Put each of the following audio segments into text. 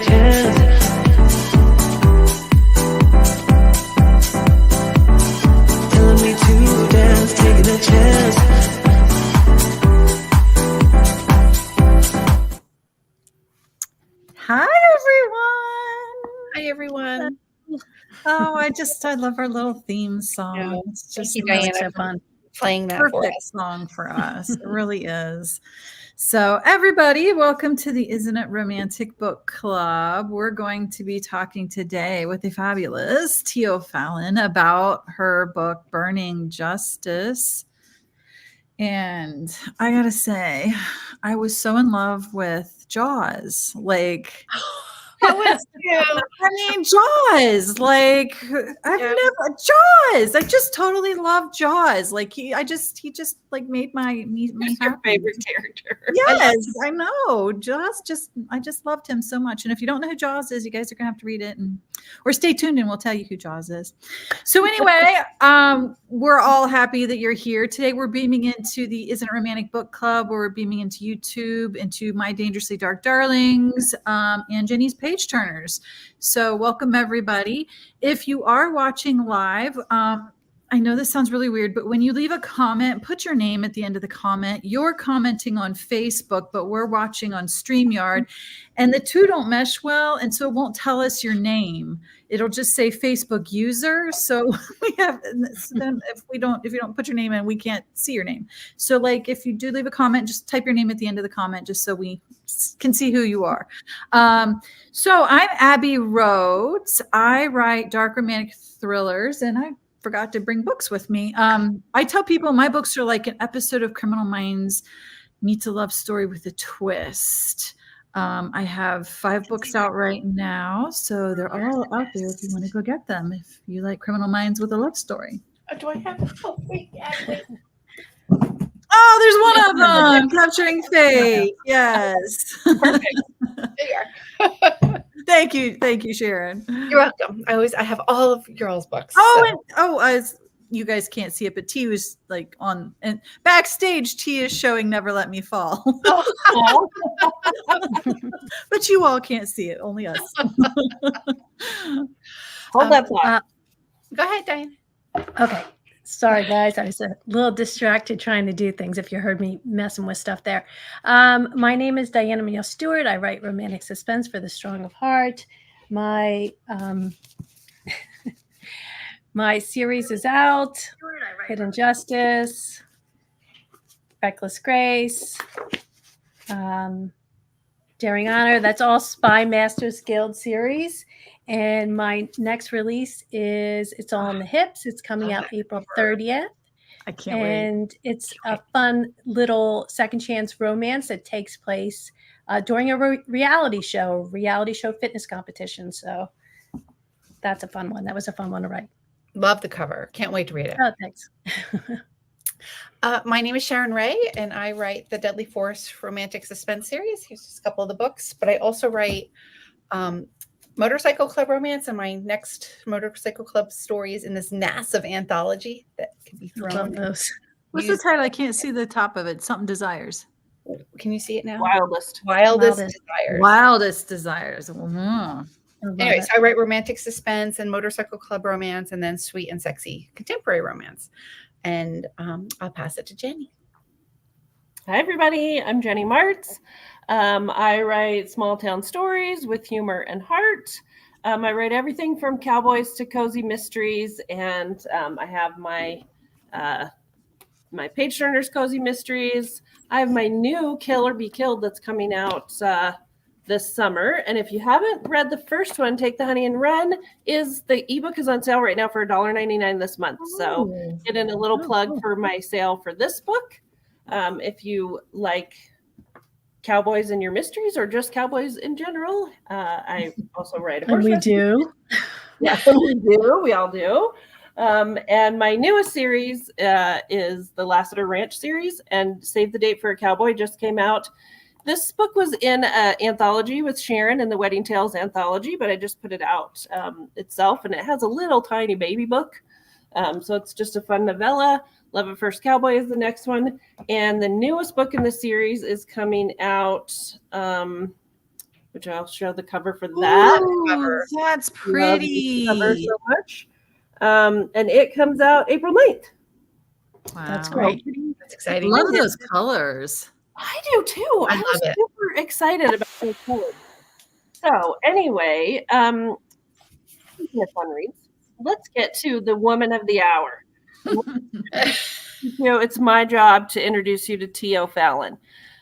a chance. Telling me to dance, taking a chance. Hi, everyone. Hi, everyone. Oh, I love our little theme song. Yeah. It's just Thank you, really Diana, so fun. Playing that for Perfect us. song for us. It really is. So, everybody, welcome to the Isn't It Romantic Book Club. We're going to be talking today with the fabulous Tio Fallon about her book, Burning Justice. And I gotta say, I was so in love with Jaws. Like, I was too. I mean, Jaws. Like, I've never Jaws. I just totally love Jaws. Like, he just like made me Who's your favorite character? Yes, I know. I just loved him so much. And if you don't know who Jaws is, you guys are gonna have to read it or stay tuned and we'll tell you who Jaws is. So anyway, we're all happy that you're here. Today we're beaming into the Isn't It Romantic Book Club, where we're beaming into YouTube, into My Dangerously Dark Darlings, and Jennie's Page Turners. So welcome everybody. If you are watching live, I know this sounds really weird, but when you leave a comment, put your name at the end of the comment. You're commenting on Facebook, but we're watching on StreamYard, and the two don't mesh well, and so it won't tell us your name. It'll just say Facebook user. So then if you don't put your name in, we can't see your name. So like if you do leave a comment, just type your name at the end of the comment, just so we can see who you are. So I'm Abbie Roads. I write dark romantic thrillers, and I forgot to bring books with me. I tell people my books are like an episode of Criminal Minds meets a love story with a twist. I have 5 books out right now, so they're all out there if you want to go get them, if you like Criminal Minds with a love story. Do I have? Oh, wait, Ashley. Oh, there's one of them, Capturing Fate. Yes. Perfect. There you are. Thank you, Sharon. You're welcome. I have all of your all's books. As you guys can't see it, but T was like on and backstage. T is showing Never Let Me Fall. But you all can't see it, only us. Hold that thought. Go ahead, Diane. Okay. Sorry, guys. I was a little distracted trying to do things if you heard me messing with stuff there. My name is Diana Muñoz Stewart. I write romantic suspense for the strong of heart. My my series is out. Hidden Justice, Reckless Grace, Daring Honor. That's all Spy Masters Guild series. And my next release is It's All in the Hips. It's coming out April 30th. I can't wait. And it's a fun little second chance romance that takes place during a reality show fitness competition. So that's a fun one. That was a fun one to write. Love the cover. Can't wait to read it. Oh, thanks. My name is Sharon Wray, and I write the Deadly Force romantic suspense series. Here's just a couple of the books, but I also write Motorcycle Club romance, and my next Motorcycle Club story is in this massive anthology that can be thrown. Love those. What's the title? I can't see the top of it. Something Desires. Can you see it now? Wildest Desires. Wildest Desires. Mm-hmm. Anyways, I write romantic suspense and Motorcycle Club romance, and then sweet and sexy contemporary romance. And I'll pass it to Jennie. Hi, everybody. I'm Jennie Marts. I write small town stories with humor and heart. I write everything from cowboys to cozy mysteries, and I have my my Page Turners cozy mysteries. I have my new Kill or Be Killed that's coming out this summer. And if you haven't read the first one, Take the Honey and Run, the ebook is on sale right now for $1.99 this month. So get in a little plug for my sale for this book. If you like cowboys and your mysteries, or just cowboys in general, I also write a horse. And we do. Yeah, we do. We all do. And my newest series is the Lassiter Ranch series, and Save the Date for a Cowboy just came out. This book was in an anthology with Sharon in the Wedding Tales anthology, but I just put it out itself, and it has a little tiny baby book. So it's just a fun novella. Love at First Cowboy is the next one. And the newest book in the series is coming out which I'll show the cover for that. Ooh, that's pretty. Love this cover so much. And it comes out April 9th. Wow. That's great. That's exciting. Love those colors. I do too. I I was love it. super excited about those colors. So anyway, speaking of fun reads, let's get to the woman of the hour. It's my job to introduce you to T. O'Fallon.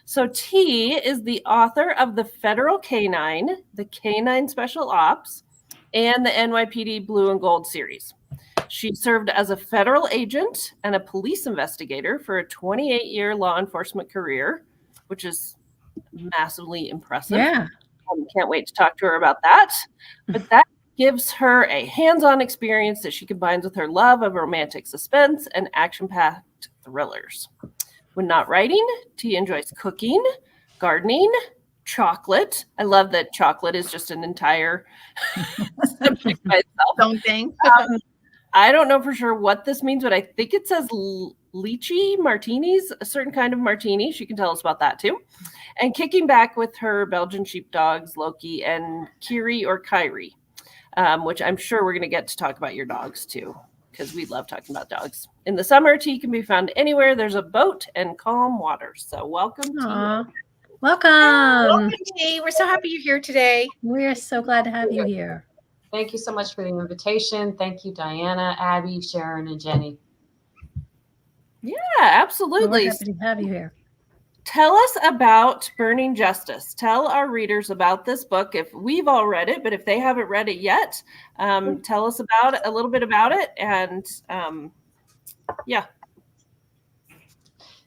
So T is the author of the Federal Canine, the Canine Special Ops, and the NYPD Blue and Gold series. She served as a federal agent and a police investigator for a 28-year law enforcement career, which is massively impressive. Yeah. Can't wait to talk to her about that. But that gives her a hands-on experience that she combines with her love of romantic suspense and action-packed thrillers. When not writing, T enjoys cooking, gardening, chocolate. I love that chocolate is just an entire subject by itself. Something. I don't know for sure what this means, but I think it says lychee martinis, a certain kind of martini. She can tell us about that too. And kicking back with her Belgian sheepdogs, Loki and Kiri or Kyrie, which I'm sure we're going to get to talk about your dogs too, because we love talking about dogs. In the summer, T can be found anywhere there's a boat and calm water. So welcome, Aw. T. Welcome. Welcome, T. We're so happy you're here today. We're so glad to have you here. Thank you so much for the invitation. Thank you, Diana, Abbie, Sharon, and Jennie. Yeah, We're absolutely. happy to have you here. Tell us about Burning Justice. Tell our readers about this book. If we've all read it, but if they haven't read it yet, tell us about it, a little bit about it. And yeah.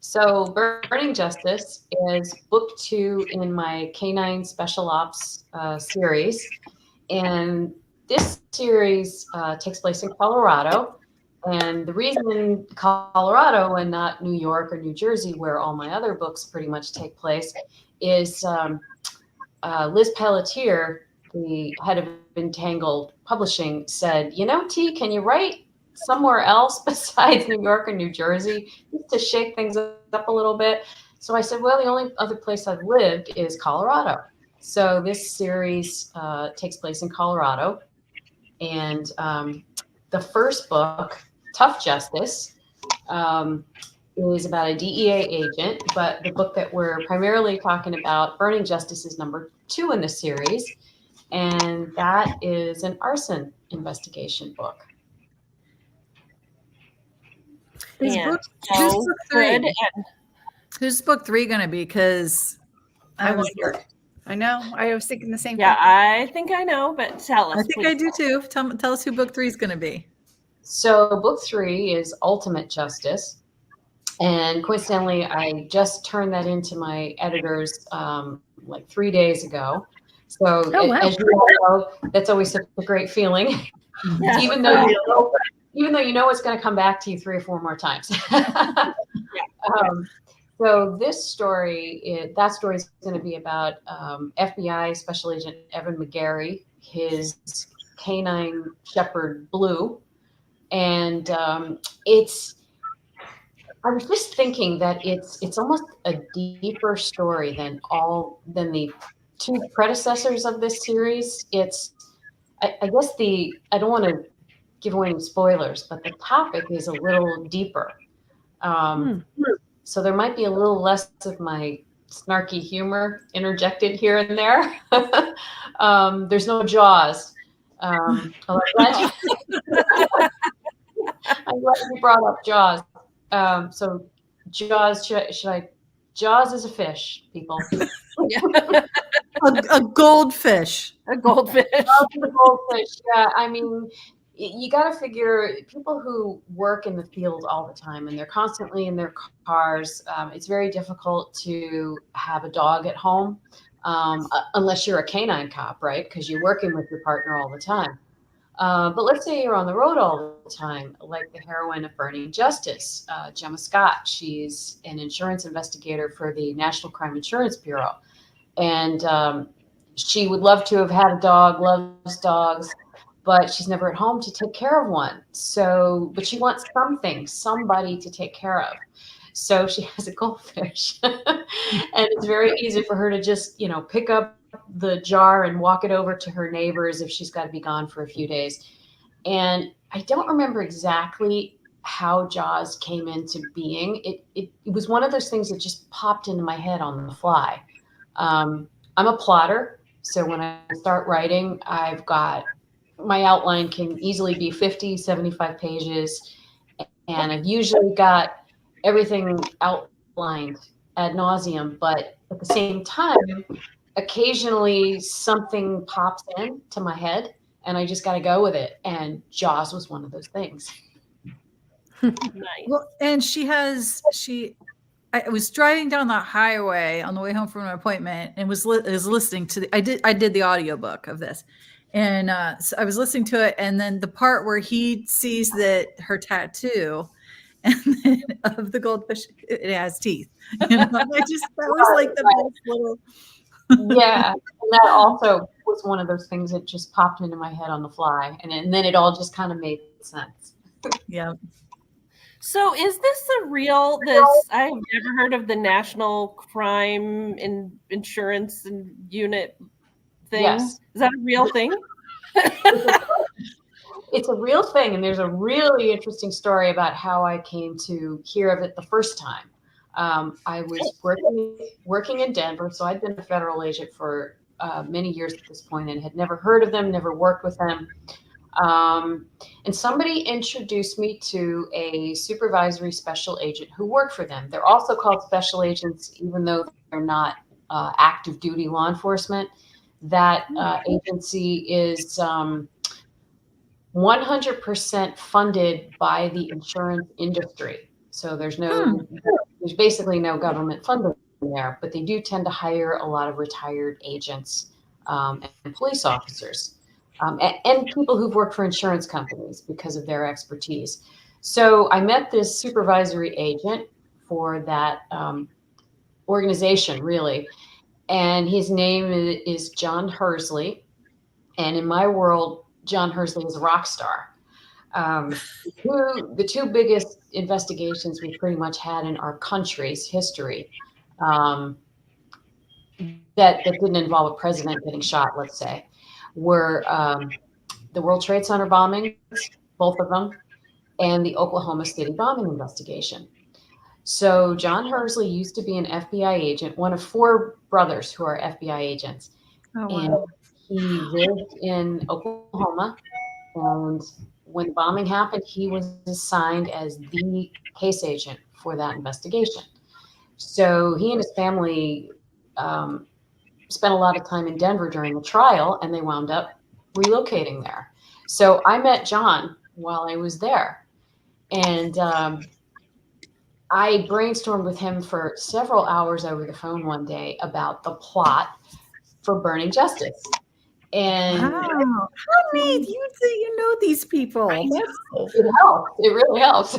So Burning Justice is book 2 in my Canine Special Ops series. And this series takes place in Colorado. And the reason Colorado and not New York or New Jersey, where all my other books pretty much take place, is Liz Pelletier, the head of Entangled Publishing, said, T, can you write somewhere else besides New York or New Jersey just to shake things up a little bit? So I said, well, the only other place I've lived is Colorado. So this series takes place in Colorado. And the first book, Tough Justice, is about a DEA agent, but the book that we're primarily talking about, Burning Justice, is number 2 in the series, and that is an arson investigation book. Who's And book, so who's book 3? good. And Who's book 3 going to be? Because I wonder. I know. I was thinking the same yeah, thing. I think I know, but tell us. I think please. I do too. Tell us who book 3 is going to be. So book 3 is Ultimate Justice. And coincidentally, I just turned that into my editors like 3 days ago. So wow. as you all know, that's always such a great feeling, Yeah. even though you know it's going to come back to you 3 or 4 more times. So this story, that story is going to be about FBI Special Agent Evan McGarry, his canine shepherd Blue, and I was just thinking that it's almost a deeper story than the 2 predecessors of this series. I guess I don't want to give away any spoilers, but the topic is a little deeper. So there might be a little less of my snarky humor interjected here and there. There's no Jaws. I'm glad you brought up Jaws. So Jaws, Jaws is a fish, people. A goldfish. A goldfish. Jaws is a goldfish. Yeah, I mean, you got to figure people who work in the field all the time and they're constantly in their cars. It's very difficult to have a dog at home unless you're a canine cop, right? Because you're working with your partner all the time. But let's say you're on the road all the time, like the heroine of Burning Justice, Gemma Scott. She's an insurance investigator for the National Crime Insurance Bureau. And she would love to have had a dog, loves dogs, but she's never at home to take care of one. But she wants somebody to take care of. So she has a goldfish. And it's very easy for her to just, pick up the jar and walk it over to her neighbors if she's got to be gone for a few days. And I don't remember exactly how Jaws came into being. It was one of those things that just popped into my head on the fly. I'm a plotter, so when I start writing, I've got my outline can easily be 50, 75 pages, and I've usually got everything outlined ad nauseum, but at the same time, occasionally something pops into my head and I just got to go with it. And Jaws was one of those things. Nice. Well, and I was driving down the highway on the way home from an appointment and was listening to I did the audiobook of this. And so I was listening to it, and then the part where he sees that her tattoo and then of the goldfish, it has teeth. You know, that was like the best little. Yeah, and that also was one of those things that just popped into my head on the fly, and then it all just kind of made sense. Yeah. So is this I've never heard of the National Crime Insurance and Unit thing. Yes. Is that a real thing? It's a real thing, and there's a really interesting story about how I came to hear of it the first time. I was working in Denver, so I'd been a federal agent for many years at this point and had never heard of them, never worked with them. And somebody introduced me to a supervisory special agent who worked for them. They're also called special agents, even though they're not active duty law enforcement. That agency is 100% funded by the insurance industry. So there's basically no government funding there, but they do tend to hire a lot of retired agents and police officers. And people who've worked for insurance companies because of their expertise. So I met this supervisory agent for that organization, really. And his name is John Hersley. And in my world, John Hersley is a rock star. The two biggest investigations we've pretty much had in our country's history that didn't involve a president getting shot, let's say, were the World Trade Center bombings, both of them, and the Oklahoma City bombing investigation. So John Hersley used to be an FBI agent, one of 4 brothers who are FBI agents. Oh, wow. And he lived in Oklahoma. And when the bombing happened, he was assigned as the case agent for that investigation. So he and his family spent a lot of time in Denver during the trial, and they wound up relocating there. So I met John while I was there, and I brainstormed with him for several hours over the phone one day about the plot for Burning Justice. And Wow. How neat. You know these people. it helps. It really helps.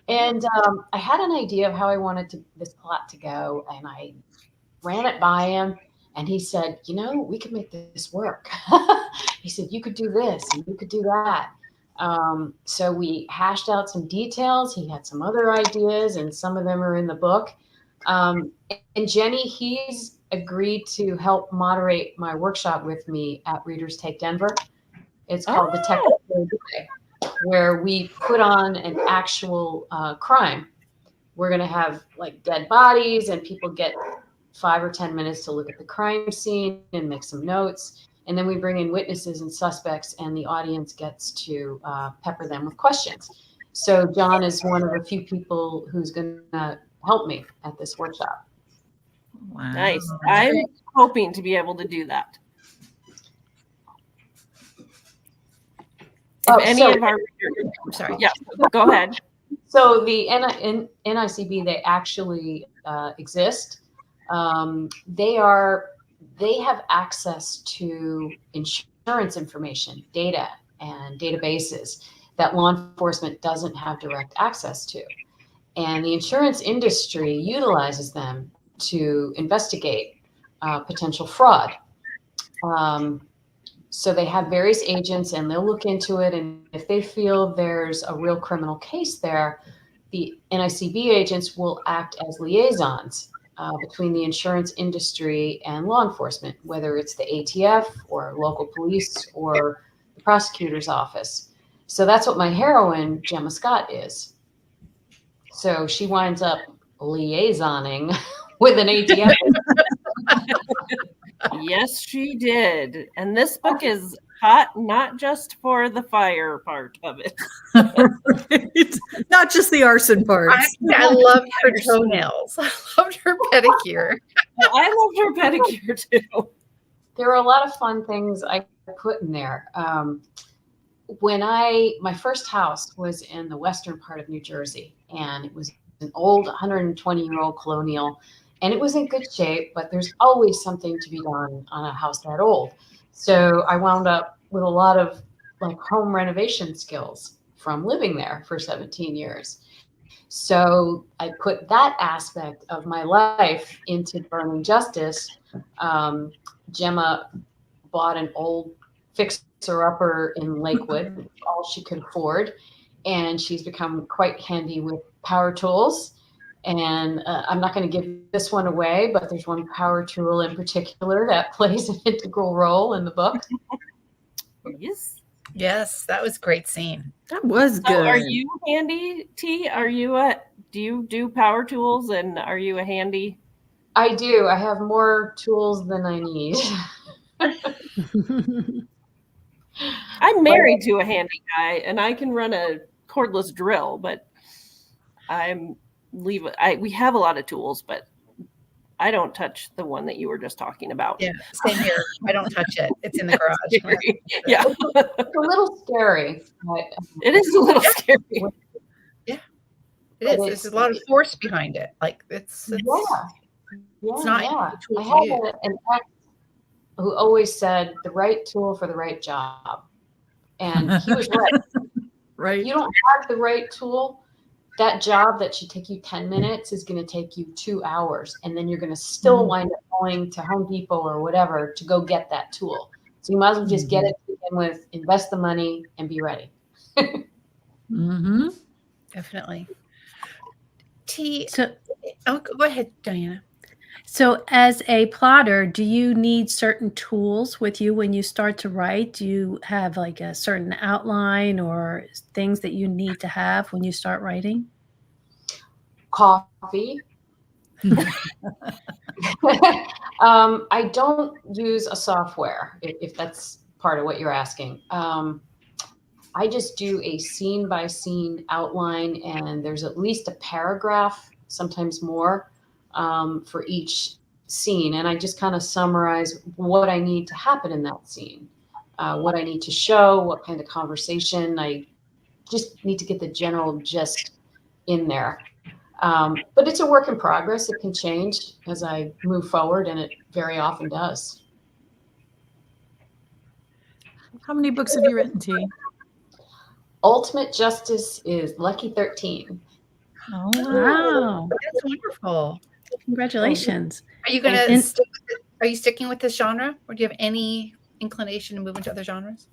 And I had an idea of how I wanted this plot to go, and I ran it by him, and he said, we could make this work. He said, you could do this and you could do that. So we hashed out some details. He had some other ideas, and some of them are in the book. And Jennie, he's agreed to help moderate my workshop with me at Readers Take Denver. It's called Detective Day, where we put on an actual crime. We're going to have like dead bodies, and people get 5 or 10 minutes to look at the crime scene and make some notes. And then we bring in witnesses and suspects, and the audience gets to pepper them with questions. So John is one of the few people who's going to help me at this workshop. Wow. Nice. I'm hoping to be able to do that. If any of our readers, I'm sorry. yeah, go ahead. So the NICB, they actually exist. They have access to insurance information, data, and databases that law enforcement doesn't have direct access to. And the insurance industry utilizes them to investigate potential fraud. So they have various agents, and they'll look into it. And if they feel there's a real criminal case there, the NICB agents will act as liaisons between the insurance industry and law enforcement, whether it's the ATF or local police or the prosecutor's office. So that's what my heroine, Gemma Scott, is. So she winds up liaisoning with an ATF. Yes, she did. And this book is hot, not just for the fire part of it. Not just the arson parts. I loved her toenails. I loved her pedicure. I loved her pedicure too. There are a lot of fun things I put in there. My first house was in the western part of New Jersey, and it was an old 120-year-old colonial, and it was in good shape, but there's always something to be done on a house that old. So I wound up with a lot of like home renovation skills from living there for 17 years. So I put that aspect of my life into Burning Justice. Gemma bought an old fixer-upper in Lakewood, all she could afford, and she's become quite handy with power tools. And I'm not going to give this one away, but there's one power tool in particular that plays an integral role in the book. Yes, that was a great scene. That was good. So are you handy, T? Do you do power tools, and are you a handy? I do. I have more tools than I need. I'm married to a handy guy, and I can run a cordless drill, but we have a lot of tools, but I don't touch the one that you were just talking about. Yeah, same here. I don't touch it. It's in the garage. Yeah. It's a little scary. But, it is a little scary. Yeah, it is. There's a lot of force behind it. Like it's not yeah. a tool I to had use. an ex who always said the right tool for the right job. And he was right. Right. If you don't have the right tool, that job that should take you 10 minutes is going to take you 2 hours. And then you're going to still wind up going to Home Depot or whatever to go get that tool. So you might as well just get it to begin with, invest the money, and be ready. Mm-hmm. Definitely. T. So, Go ahead, Diana. so as a plotter, do you need certain tools with you when you start to write? Do you have like a certain outline or things that you need to have when you start writing? Coffee. I don't use a software, if that's part of what you're asking. I just do a scene by scene outline, and there's at least a paragraph, sometimes more, for each scene. And I just kind of summarize what I need to happen in that scene, what I need to show, what kind of conversation. I just need to get the general gist in there. But it's a work in progress. It can change as I move forward, and it very often does. How many books have you written, T? Ultimate Justice is Lucky 13. Oh, Wow. That's wonderful. Congratulations. Are you gonna And- are you sticking with this genre, or do you have any inclination to move into other genres?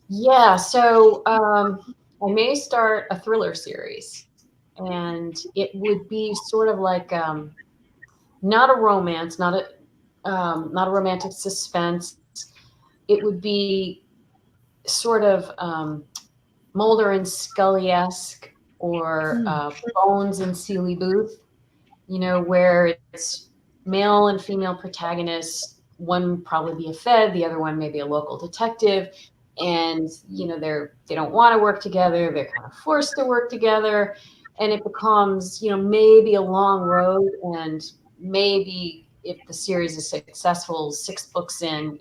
Yeah, so I may start a thriller series, and it would be sort of like not a romance, not a romantic suspense. It would be sort of Mulder and Scully-esque, or Bones and Seeley Booth, where it's male and female protagonists. One probably be a Fed, the other one maybe a local detective, and they don't want to work together. They're kind of forced to work together, and it becomes maybe a long road, and maybe if the series is successful, 6 books in,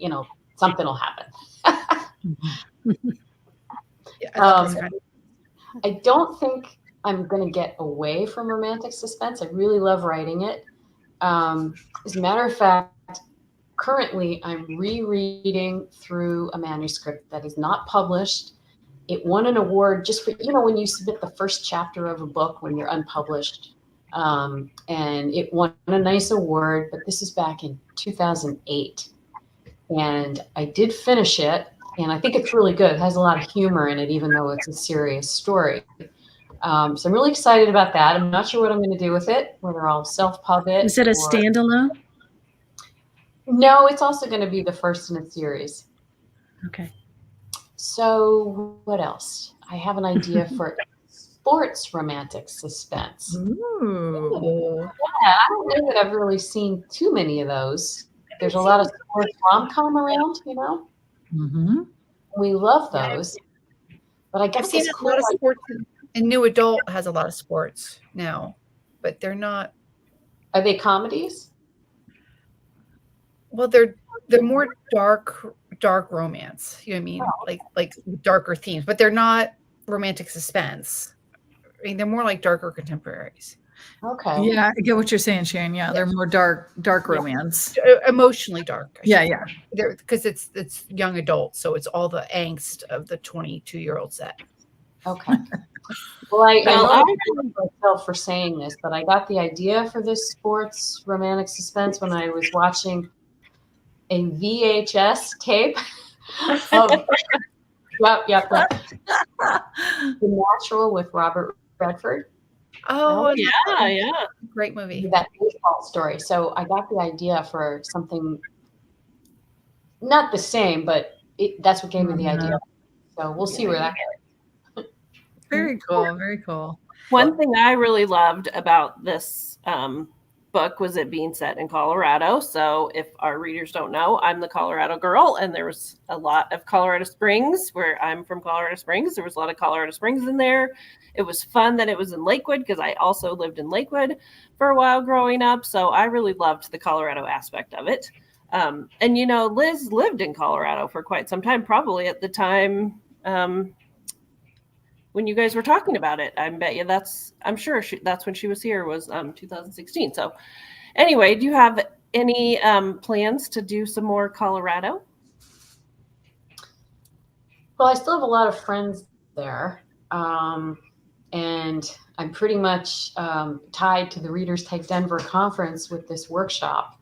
something will happen. Yeah, I love this kind of- I don't think I'm going to get away from romantic suspense. I really love writing it. As a matter of fact, currently I'm rereading through a manuscript that is not published. It won an award just for, when you submit the first chapter of a book when you're unpublished. And it won a nice award, but this is back in 2008. And I did finish it. And I think it's really good. It has a lot of humor in it, even though it's a serious story. So I'm really excited about that. I'm not sure what I'm going to do with it, whether I'll self-pub it. Is it a or- standalone? No, it's also going to be the first in a series. Okay. So what else? I have an idea for sports romantic suspense. Ooh. Yeah, I don't know that I've really seen too many of those. There's a lot of sports rom-com around, you know. Mm-hmm. We love those. But I I've got seen this a cool lot of sports, and New Adult has a lot of sports now, but they're not. Are they comedies? Well, they're more dark romance. You know what I mean? Like darker themes, but they're not romantic suspense. I mean, they're more like darker contemporaries. Okay. Yeah, I get what you're saying, Sharon. Yeah, they're more dark romance. Emotionally dark. Yeah, yeah. Because it's young adult, so it's all the angst of the 22-year-old set. Okay. Well, I Well, know myself for saying this, but I got the idea for this sports romantic suspense when I was watching a VHS tape of yep. The Natural with Robert Redford. Oh, yeah. great movie. That baseball story. So I got the idea for something not the same, but that's what gave me the idea. So we'll see where that goes. Very cool. Very cool. One thing I really loved about this book was it being set in Colorado. So if our readers don't know, I'm the Colorado girl, and there was a lot of Colorado Springs, where I'm from Colorado Springs. There was a lot of Colorado Springs in there. It was fun that it was in Lakewood, because I also lived in Lakewood for a while growing up. So I really loved the Colorado aspect of it. And, you know, Liz lived in Colorado for quite some time, probably at the time when you guys were talking about it. I bet you I'm sure that's when she was here, was 2016. So anyway, do you have any plans to do some more Colorado? Well, I still have a lot of friends there. And I'm pretty much tied to the Readers Take Denver conference with this workshop.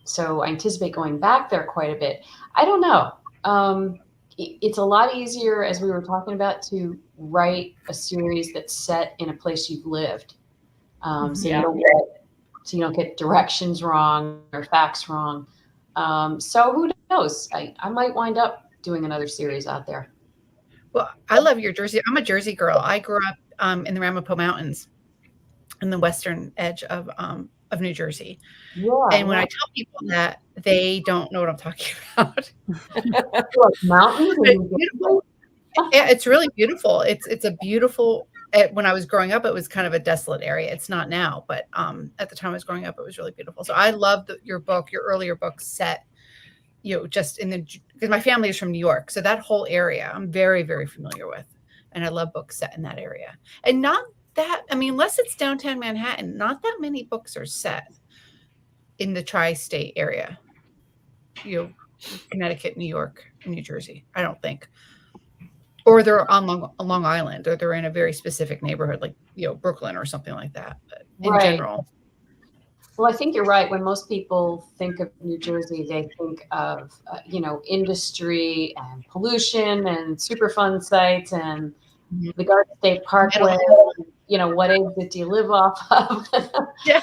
So I anticipate going back there quite a bit. I don't know. It's a lot easier, as we were talking about, to write a series that's set in a place you've lived. So you don't get directions wrong or facts wrong. So who knows? I might wind up doing another series out there. Well, I love your Jersey. I'm a Jersey girl. I grew up in the Ramapo Mountains, in the western edge of New Jersey. Yeah, and when I tell people that, they don't know what I'm talking about. Mountains. It's beautiful. Yeah, it's really beautiful. It's a beautiful. When I was growing up, it was kind of a desolate area. It's not now, but at the time I was growing up, it was really beautiful. So I love your earlier book set. You know, just because my family is from New York, so that whole area I'm very, very familiar with, and I love books set in that area. And not that, I mean, unless it's downtown Manhattan, not that many books are set in the tri-state area. You know, Connecticut, New York, and New Jersey. I don't think, or they're on Long Island, or they're in a very specific neighborhood, like Brooklyn or something like that. But in general. Well, I think you're right. When most people think of New Jersey, they think of, industry and pollution and Superfund sites and the Garden State Parkway. What exit do you live off of? Yeah.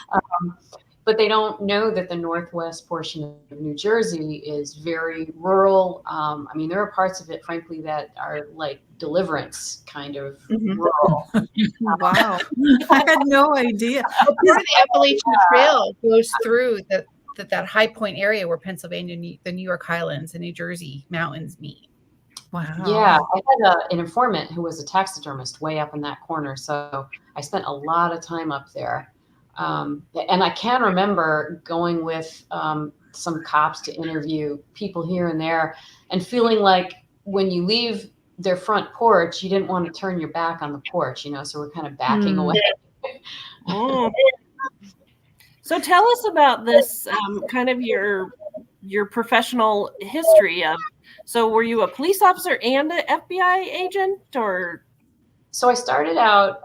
But they don't know that the northwest portion of New Jersey is very rural. I mean, there are parts of it, frankly, that are like Deliverance kind of rural. Wow. I had no idea. Part of the Appalachian Trail goes through that high point area where Pennsylvania, the New York Highlands and New Jersey mountains meet. Wow. Yeah, I had an informant who was a taxidermist way up in that corner. So I spent a lot of time up there. And I can remember going with some cops to interview people here and there and feeling like when you leave their front porch, you didn't want to turn your back on the porch, so we're kind of backing away. So tell us about this, kind of your professional history of, so were you a police officer and an FBI agent, or? So I started out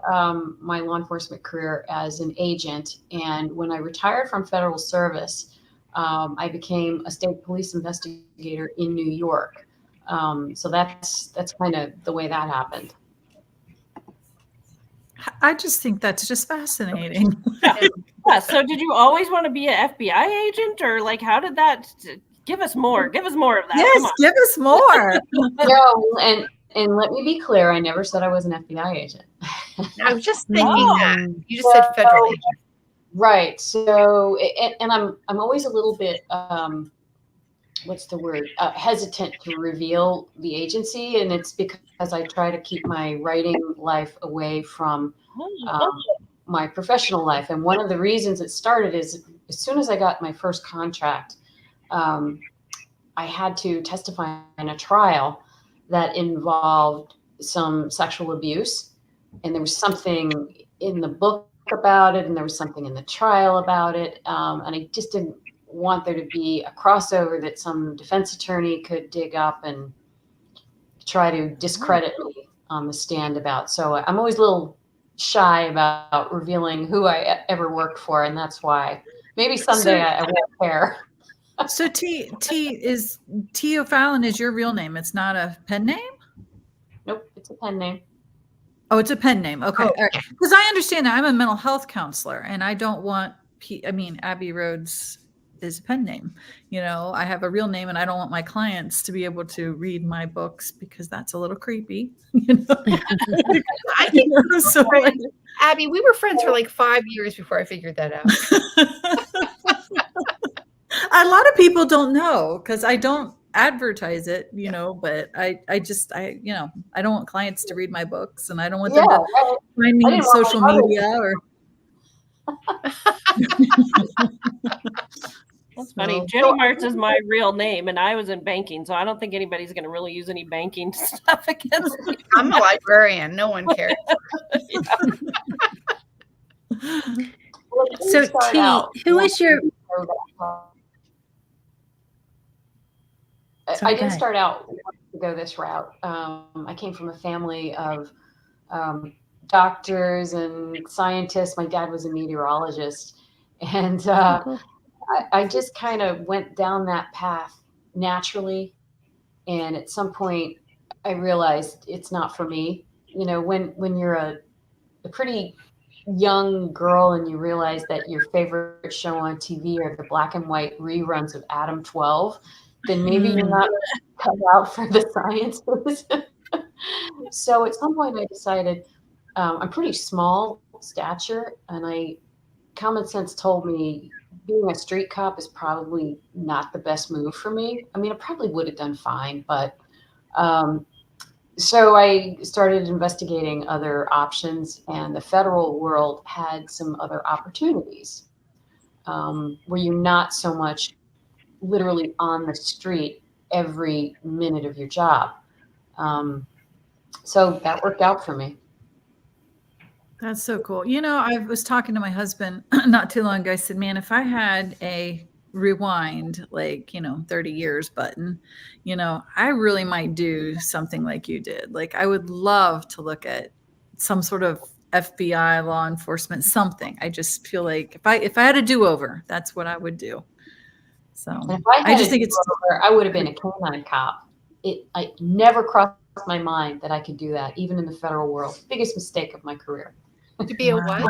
my law enforcement career as an agent, and when I retired from federal service, I became a state police investigator in New York. So that's kind of the way that happened. I just think that's just fascinating. Yeah. So did you always want to be an FBI agent, or like how did that? Give us more. Give us more of that. Come Yes, on. give us more. No, and let me be clear. I never said I was an FBI agent. I was just thinking that. Mm. You just said federal agent. Right. So, and I'm always a little bit what's the word? Hesitant to reveal the agency, and it's because I try to keep my writing life away from my professional life. And one of the reasons it started is as soon as I got my first contract, I had to testify in a trial that involved some sexual abuse, and there was something in the book about it, and there was something in the trial about it, and I just didn't want there to be a crossover that some defense attorney could dig up and try to discredit me on the stand about. So I'm always a little shy about revealing who I ever worked for, and that's why maybe someday I won't care. So T O'Fallon is your real name. It's not a pen name? Nope, it's a pen name. Oh, it's a pen name. Okay. Because I understand that I'm a mental health counselor and I don't want, Abbie Roads is a pen name. You know, I have a real name and I don't want my clients to be able to read my books because that's a little creepy. You know? I think So, like, Abbie, we were friends for like 5 years before I figured that out. a lot of people don't know because I don't advertise it, you know, but I don't want clients to read my books and I don't want them to find me on social media or. That's funny. Jennie Marts is my real name, and I was in banking, so I don't think anybody's going to really use any banking stuff against me. I'm a librarian. No one cares. So T, who is your? I didn't start out to go this route. I came from a family of doctors and scientists. My dad was a meteorologist, and I just kind of went down that path naturally. And at some point, I realized it's not for me. You know, when you're a pretty young girl and you realize that your favorite show on TV are the black and white reruns of Adam 12, then maybe you're not cut out for the sciences. So at some point I decided I'm pretty small stature, and common sense told me being a street cop is probably not the best move for me. I mean, I probably would have done fine, but so I started investigating other options, and the federal world had some other opportunities where you're not so much literally on the street every minute of your job. So that worked out for me. That's so cool. You know, I was talking to my husband not too long ago. I said, man, if I had a rewind, 30 years button, I really might do something like you did. Like, I would love to look at some sort of FBI, law enforcement, something. I just feel like if I had a do-over, that's what I would do. So and if I just think I would have been a canine cop. I never crossed my mind that I could do that, even in the federal world. Biggest mistake of my career. To be a what?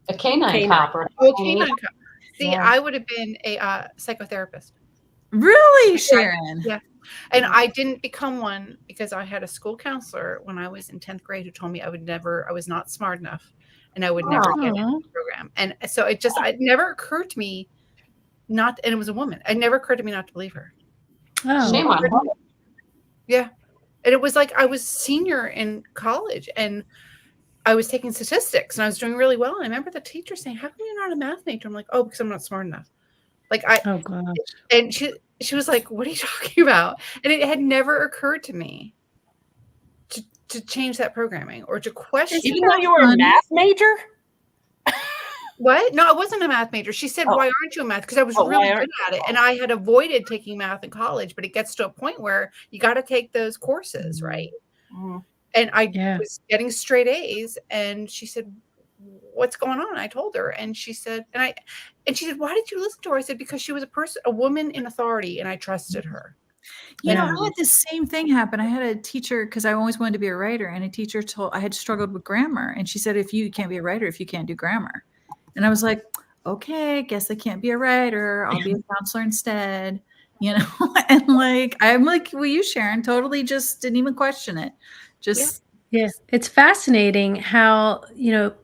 A canine cop. Or canine cop. See, yeah. I would have been a psychotherapist. Really, Sharon? Yeah. And I didn't become one because I had a school counselor when I was in 10th grade who told me I was not smart enough and I would never get into the program. And so it never occurred to me and it was a woman. It never occurred to me not to believe her. Oh. Shame on her. Yeah. And it was like I was senior in college and I was taking statistics and I was doing really well. And I remember the teacher saying, "How come you're not a math major?" I'm like, "Oh, because I'm not smart enough." Oh gosh. And she was like, "What are you talking about?" And it had never occurred to me to change that programming or to question. Even though you were a math major? What? No, I wasn't a math major. She said, "Why aren't you a math?" Because I was really good at it. And I had avoided taking math in college, but it gets to a point where you got to take those courses, right? Mm-hmm. And I was getting straight A's. And she said, "What's going on?" I told her. And she said, "Why did you listen to her?" I said, "Because she was a woman in authority, and I trusted her." You know, Yeah. I had the same thing happen. I had a teacher, because I always wanted to be a writer, and a teacher told I had struggled with grammar, and she said, "If you can't be a writer, if you can't do grammar," and I was like, "Okay, guess I can't be a writer. I'll be a counselor instead." You know, and like I'm like, well, you, Sharon, totally just didn't even question it. Just Yeah, it's fascinating how,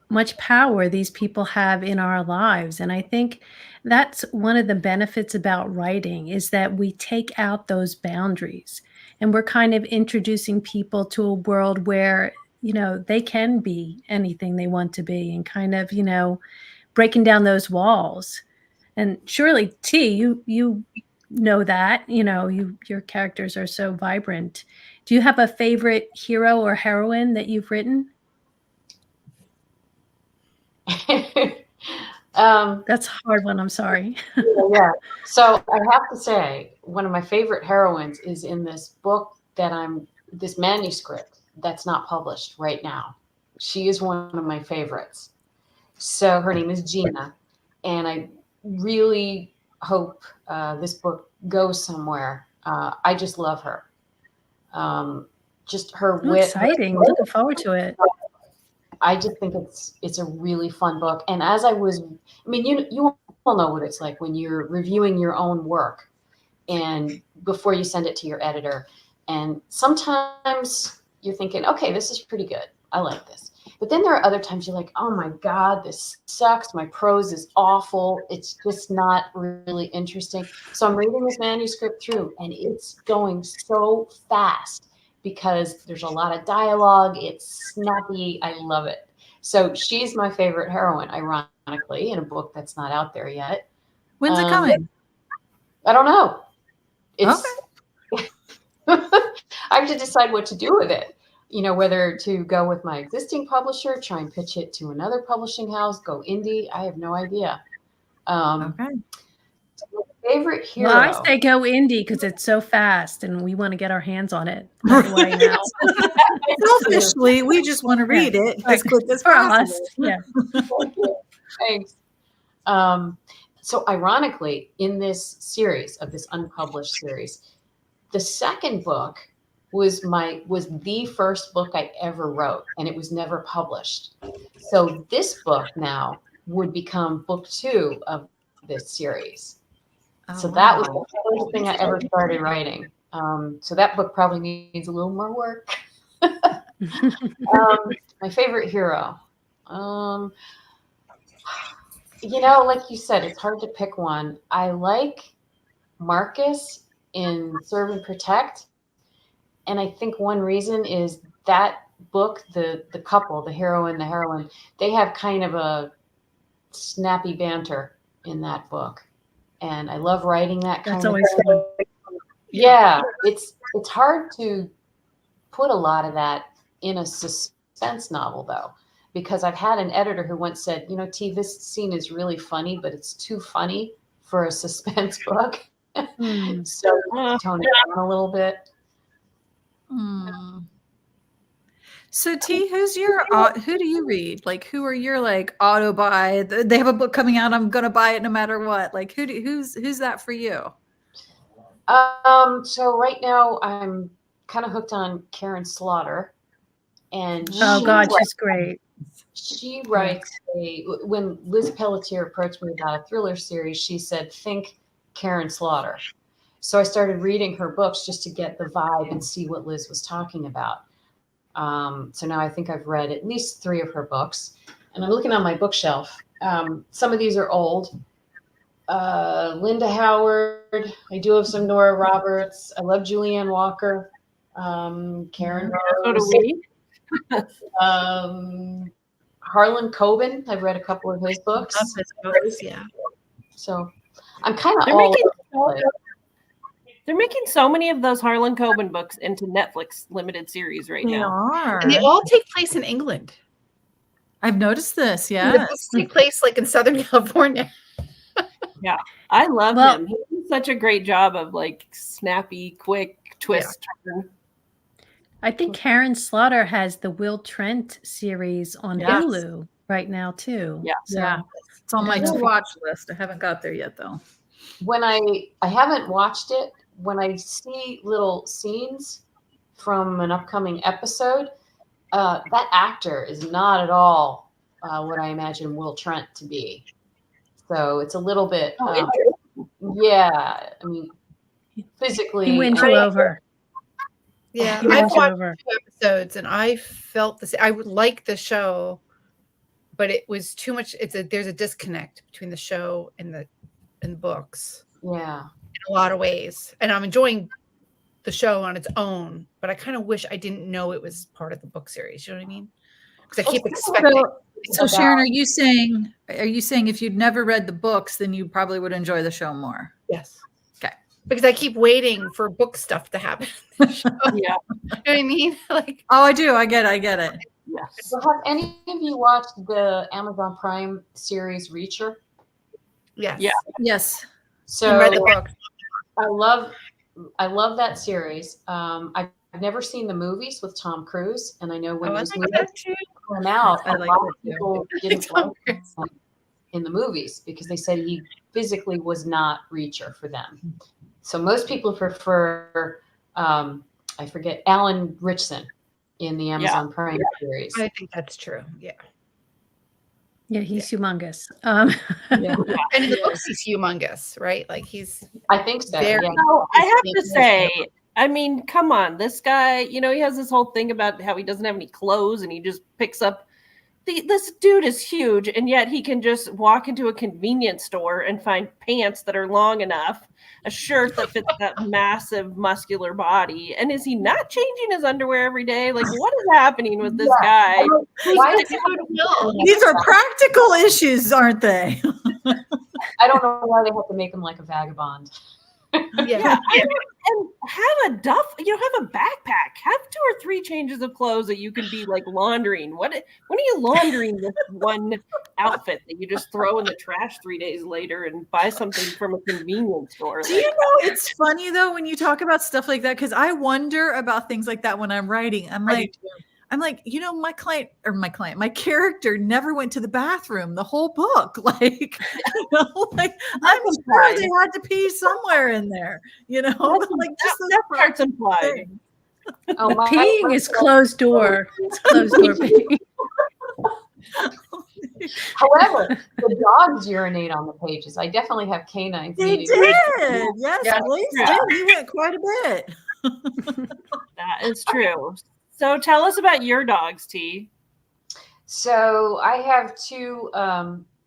much power these people have in our lives. And I think that's one of the benefits about writing is that we take out those boundaries and we're kind of introducing people to a world where, they can be anything they want to be and kind of, breaking down those walls. And surely, T, you know that, your characters are so vibrant. Do you have a favorite hero or heroine that you've written? That's a hard one. I'm sorry. Yeah. So I have to say, one of my favorite heroines is in this book this manuscript that's not published right now. She is one of my favorites. So her name is Gina, and I really hope this book goes somewhere. I just love her. Just her wit. Exciting. Looking forward to it. I just think it's a really fun book. And as I mean, you all know what it's like when you're reviewing your own work and before you send it to your editor. And sometimes you're thinking, okay, this is pretty good. I like this. But then there are other times you're like, oh my God, this sucks. My prose is awful. It's just not really interesting. So I'm reading this manuscript through and it's going so fast because there's a lot of dialogue. It's snappy. I love it. So she's my favorite heroine, ironically, in a book that's not out there yet. when's it coming? I don't know. It's Okay. I have to decide what to do with it. Whether to go with my existing publisher, try and pitch it to another publishing house, go indie. I have no idea. Okay. Favorite hero. Well, I say go indie because it's so fast and we want to get our hands on it right now. Selfishly, we just want to read it as quick as For possible. us. Yeah. Thanks. So ironically, in this series of this unpublished series, the second book was the first book I ever wrote, and it was never published. So this book now would become book 2 of this series. So that was the first thing I ever started writing. So that book probably needs a little more work. My favorite hero. Like you said, it's hard to pick one. I like Marcus in Serve and Protect. And I think one reason is that book, the couple, the hero and the heroine, they have kind of a snappy banter in that book. And I love writing that kind That's of always fun. Yeah, it's hard to put a lot of that in a suspense novel, though, because I've had an editor who once said, T, this scene is really funny, but it's too funny for a suspense book. So tone it down a little bit. So T, who do you read? Like, who are your like auto buy? They have a book coming out. I'm gonna buy it no matter what. Like, who's that for you? So right now I'm kind of hooked on Karen Slaughter, and she's great. She writes when Liz Pelletier approached me about a thriller series, she said, think Karen Slaughter. So I started reading her books just to get the vibe and see what Liz was talking about. So now I think I've read at least 3 of her books, and I'm looking on my bookshelf. Some of these are old. Linda Howard. I do have some Nora Roberts. I love Julianne Walker. Karen So do Rose. we. Harlan Coben. I've read a couple of his books. Yeah. So I'm kind of They're all making over the place. They're making so many of those Harlan Coben books into Netflix limited series right They now. are. And they all take place in England. I've noticed this. The Yeah. books take place like in Southern California. I love Well- him. He does such a great job of like snappy, quick twist. Turn. I think Karen Slaughter has the Will Trent series on Yes. Hulu right now too. Yeah. So, Yeah. It's on my Yeah. to watch list. I haven't got there yet though. When I haven't watched it, when I see little scenes from an upcoming episode, that actor is not at all what I imagine Will Trent to be. So it's a little bit, yeah. I mean, physically, He wins you over. Yeah, He I've wins you watched over. 2 episodes and I felt this. I would like the show, but it was too much. There's a disconnect between the show and the books yeah. in a lot of ways. And I'm enjoying the show on its own, but I kind of wish I didn't know it was part of the book series. You know what I mean? Because I keep expecting. So Sharon, are you saying if you'd never read the books, then you probably would enjoy the show more? Yes. Okay. Because I keep waiting for book stuff to happen. in the show. Yeah. You know what I mean? Like, Oh, I do. I get it. Yes. So have any of you watched the Amazon Prime series Reacher? yes. Yeah. Yes. So And read the book. I love that series. I've never seen the movies with Tom Cruise, and I know when Oh, I those like movies that too. came out, I a like lot that of too. people didn't Tom like him in the movies because they said he physically was not Reacher for them. So most people prefer, I forget, Alan Richson in the Amazon Prime series. I think that's true. Yeah. Yeah, he's humongous. Yeah. And in the books, he's humongous, right? Like he's I think so. Very- Yeah. So I have to say, I mean, come on, this guy, you know, he has this whole thing about how he doesn't have any clothes and he just picks up. This dude is huge, and yet he can just walk into a convenience store and find pants that are long enough, a shirt that fits that massive muscular body. And is he not changing his underwear every day? Like, what is happening with this guy? Why does These are practical issues, aren't they? I don't know why they have to make him like a vagabond. yeah. And have a have a backpack. Have 2 or 3 changes of clothes that you can be like laundering. When are you laundering this one outfit that you just throw in the trash 3 days later and buy something from a convenience store? Do you know it's funny though when you talk about stuff like that, because I wonder about things like that when I'm writing. I'm like, you know, my character never went to the bathroom the whole book. Like, you know, like I'm sure they had to pee somewhere in there, you know, like just that part's implied. Oh, Peeing is closed door. It's closed door peeing. However, the dogs urinate on the pages. I definitely have canines. They needing- did. Yes, Yeah. Blaze did. He went quite a bit. That is true. So tell us about your dogs, T. So I have 2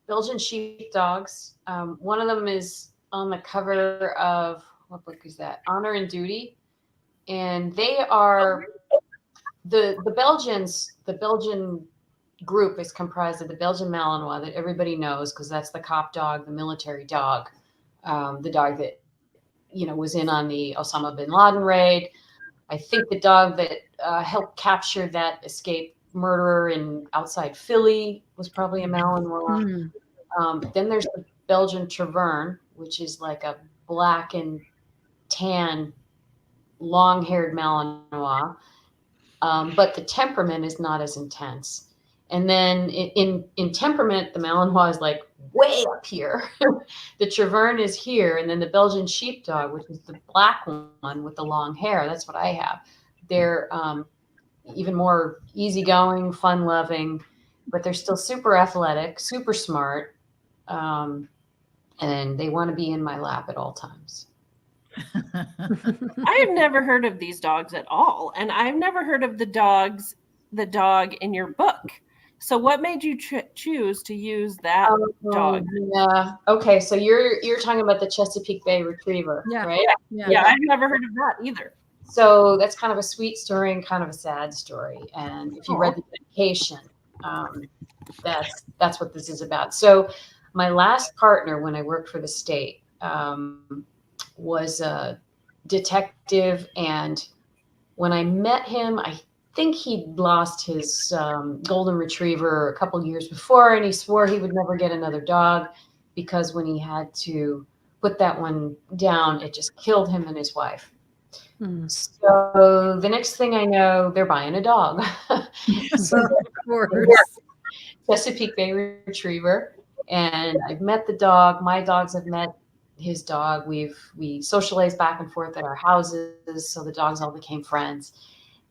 Belgian sheepdogs. One of them is on the cover of, what book is that? Honor and Duty. And they are the Belgian group is comprised of the Belgian Malinois that everybody knows because that's the cop dog, the military dog, the dog that, you know, was in on the Osama bin Laden raid. I think the dog that helped capture that escaped murderer in outside Philly was probably a Malinois. Then there's the Belgian Travern, which is like a black and tan, long-haired Malinois. But the temperament is not as intense. And then in temperament, the Malinois is like way up here. The Travern is here. And then the Belgian Sheepdog, which is the black one with the long hair. That's what I have. They're even more easygoing, fun-loving, but they're still super athletic, super smart. And they want to be in my lap at all times. I have never heard of these dogs at all. And I've never heard of the dog in your book. So what made you choose to use that dog? Yeah. Okay. So you're talking about the Chesapeake Bay Retriever, right? Yeah, I've never heard of that either. So that's kind of a sweet story and kind of a sad story. And if you read the dedication, that's what this is about. So my last partner when I worked for the state was a detective. And when I met him, I think he'd lost his golden retriever a couple years before, and he swore he would never get another dog because when he had to put that one down, it just killed him and his wife. So the next thing I know, they're buying a dog. So Chesapeake Bay Retriever, and I've met the dog. My dogs have met his dog. We socialized back and forth at our houses, so the dogs all became friends.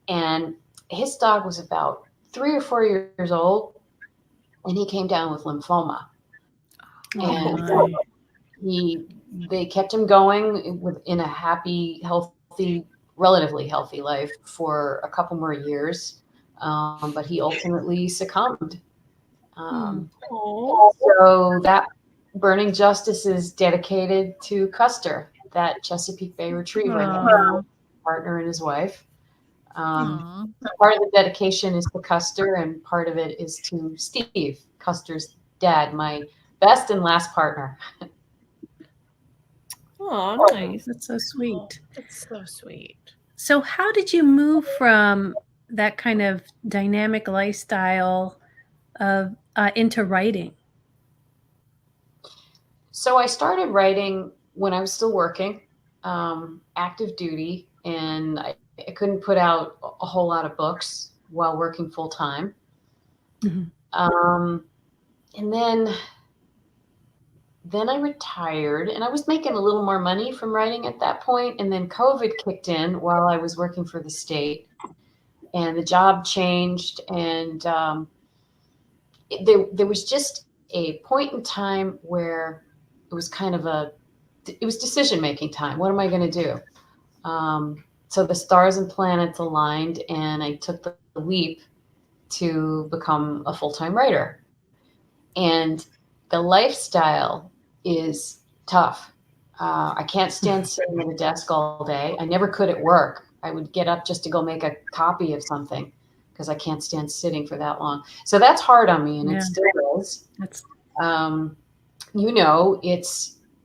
And his dog was about 3 or 4 years old, and he came down with lymphoma. And they kept him going in a happy, healthy, relatively healthy life for a couple more years. But he ultimately succumbed. So that Burning Justice is dedicated to Custer, that Chesapeake Bay Retriever, partner and his wife. Part of the dedication is to Custer, and part of it is to Steve, Custer's dad, my best and last partner. Oh, nice. That's so sweet. It's so sweet. So how did you move from that kind of dynamic lifestyle of into writing? So I started writing when I was still working, active duty, and I couldn't put out a whole lot of books while working full time. And then I retired, and I was making a little more money from writing at that point. And then COVID kicked in while I was working for the state, and the job changed. And there was just a point in time where it was kind of it was decision-making time. What am I going to do? So the stars and planets aligned, and I took the leap to become a full-time writer. And the lifestyle is tough. I can't stand sitting at a desk all day. I never could at work. I would get up just to go make a copy of something because I can't stand sitting for that long. So that's hard on me, and it still is. It's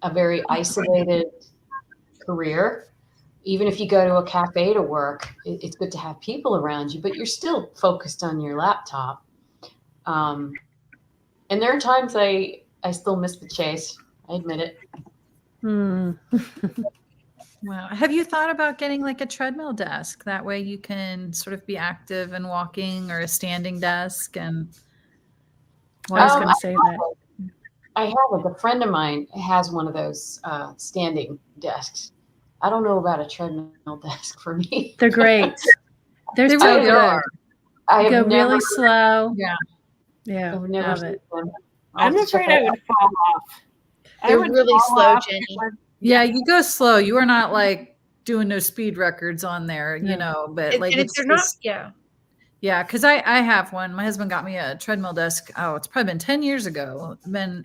a very isolated career. Even if you go to a cafe to work, it's good to have people around you, but you're still focused on your laptop. And there are times I still miss the chase. I admit it. Wow. Have you thought about getting like a treadmill desk? That way you can sort of be active and walking, or a standing desk. And I was going to say that. I have a friend of mine has one of those standing desks. I don't know about a treadmill desk for me. They're great. They really are. I go have never, really slow. Yeah. I've never love seen it. them. I'm afraid I would fall off. They're really slow, Jenny. Yeah, you go slow. You are not like doing no speed records on there, you know, but And like if they're not, yeah, because I have one. My husband got me a treadmill desk. Oh, it's probably been 10 years ago.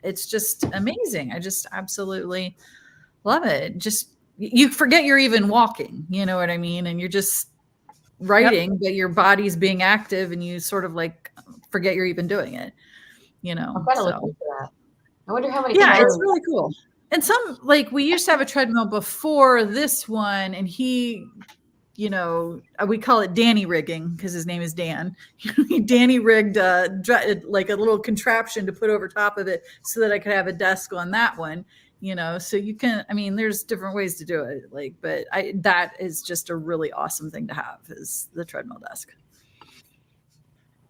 It's just amazing. I just absolutely love it. Just you forget you're even walking, you know what I mean? And you're just writing, but your body's being active, and you sort of like forget you're even doing it, you know. I've got to look into that. I wonder how many. Yeah, it's really cool. And some, like, we used to have a treadmill before this one, and he, you know, we call it Danny rigging because his name is Dan. He Danny rigged like a little contraption to put over top of it so that I could have a desk on that one, you know. So you can, I mean, there's different ways to do it, like, but that is just a really awesome thing to have, is the treadmill desk.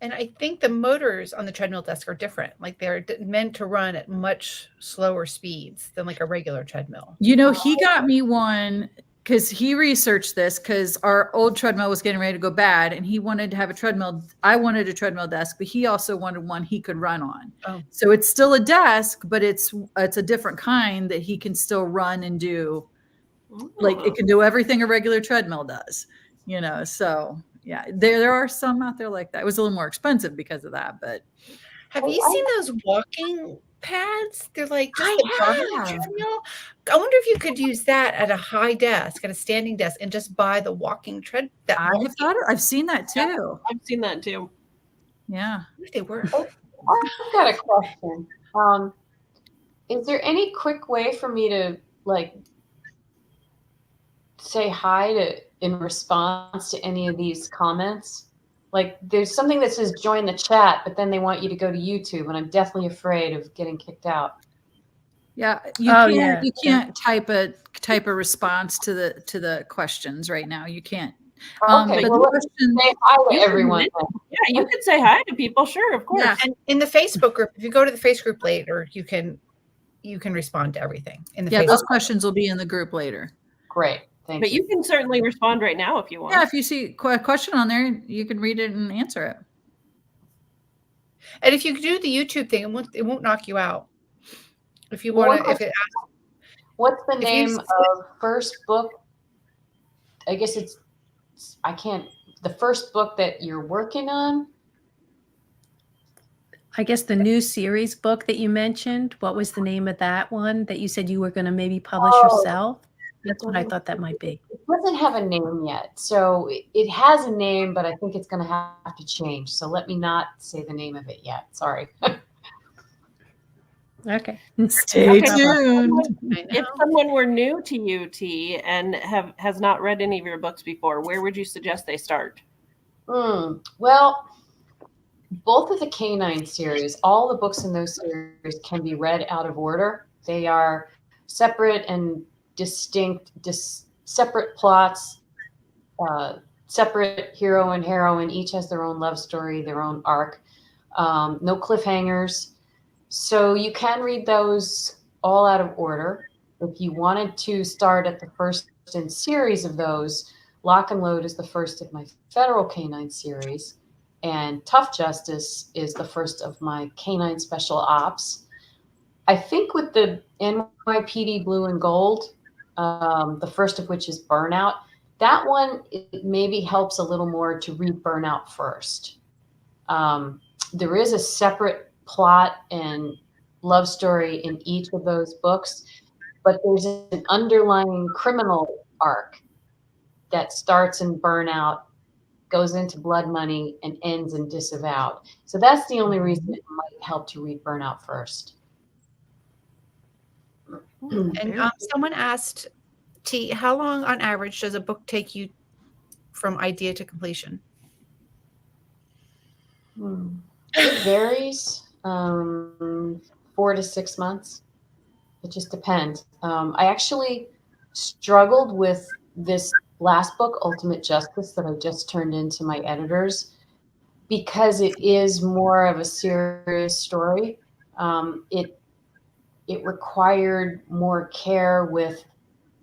And I think the motors on the treadmill desk are different. Like, they're meant to run at much slower speeds than like a regular treadmill. You know, he got me one because he researched this, because our old treadmill was getting ready to go bad, and he wanted to have a treadmill. I wanted a treadmill desk, but he also wanted one he could run on. Oh. So it's still a desk, but it's a different kind that he can still run and do. Like, it can do everything a regular treadmill does, you know. So yeah, there are some out there like that. It was a little more expensive because of that, but Have you seen those walking pads? They're like just the have. treadmill. I wonder if you could use that at a high desk, at a standing desk, and just buy the walking tread. I've seen that too. I've seen that too. Yeah. If they were. I've got a question. Is there any quick way for me to like say hi in response to any of these comments? Like, there's something that says join the chat, but then they want you to go to YouTube, and I'm definitely afraid of getting kicked out. Yeah, you can't type a response to the questions right now. You can't. Okay, but well, the let's question, say hi to everyone. Yeah, you could say hi to people. Sure, of course. Yeah. And in the Facebook group, if you go to the Facebook group later, you can you can respond to everything in the Yeah, Facebook. those questions will be in the group later. Great. Thank But you. you can certainly respond right now if you want. Yeah, if you see a question on there, you can read it and answer it. And if you do the YouTube thing, it won't knock you out. If you Well, want to, one if it asks, What's the If you name s- of first book? I guess the first book that you're working on? I guess the new series book that you mentioned, what was the name of that one that you said you were going to maybe publish Oh. yourself? That's what I thought that might be. It doesn't have a name yet. So it has a name, but I think it's going to have to change. So let me not say the name of it yet. Sorry. Okay. Stay Okay. tuned. I If know. someone were new to UT and has not read any of your books before, where would you suggest they start? Well, both of the Canine series, all the books in those series can be read out of order. They are separate and distinct, separate plots, separate hero and heroine. Each has their own love story, their own arc. No cliffhangers. So you can read those all out of order. If you wanted to start at the first in series of those, Lock and Load is the first of my Federal Canine series, and Tough Justice is the first of my Canine Special Ops. I think with the NYPD Blue and Gold, the first of which is Burnout, that one it maybe helps a little more to read Burnout first. There is a separate plot and love story in each of those books, but there's an underlying criminal arc that starts in Burnout, goes into Blood Money, and ends in Disavowed. So that's the only reason it might help to read Burnout first. And someone asked, T, how long on average does a book take you from idea to completion? It varies, 4 to 6 months. It just depends. I actually struggled with this last book, Ultimate Justice, that I just turned into my editors, because it is more of a serious story. It required more care with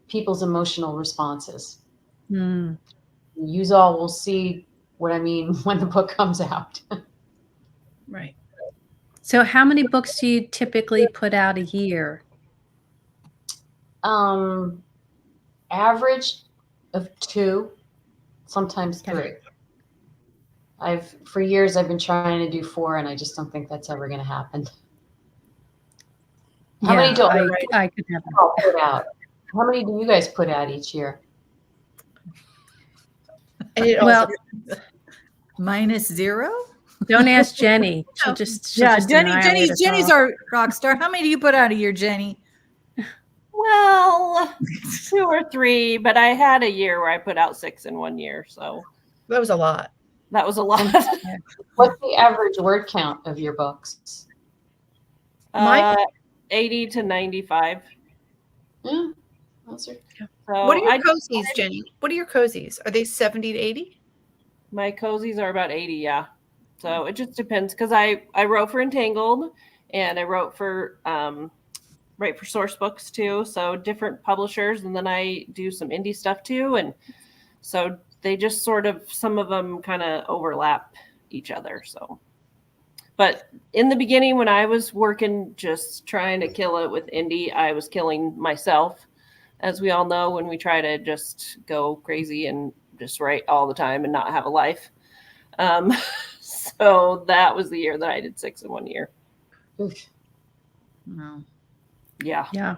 people's emotional responses. Hmm. You all will see what I mean when the book comes out. Right. So how many books do you typically put out a year? Average of 2, sometimes Okay. 3. For years I've been trying to do 4, and I just don't think that's ever going to happen. How many do I could have them. y'all put out? How many do you guys put out each year? And it Well, also, -0? don't ask Jenny. She'll just annihilate us Jenny's all. our rock star. How many do you put out a year, Jenny? Well, 2 or 3, but I had a year where I put out 6 in 1 year. So that was a lot. that was a lot. What's the average word count of your books? My- 80 to 95. Yeah, those are So What are your I- cozies, Jenny? What are your cozies? Are they 70 to 80? My cozies are about 80, yeah. So it just depends, because I wrote for Entangled, and I wrote for write for Source Books too. So different publishers, and then I do some indie stuff too. And so they just sort of, some of them kind of overlap each other. So, but in the beginning, when I was working, just trying to kill it with indie, I was killing myself, as we all know, when we try to just go crazy and just write all the time and not have a life. So that was the year that I did 6 in 1 year. No. Yeah. Yeah.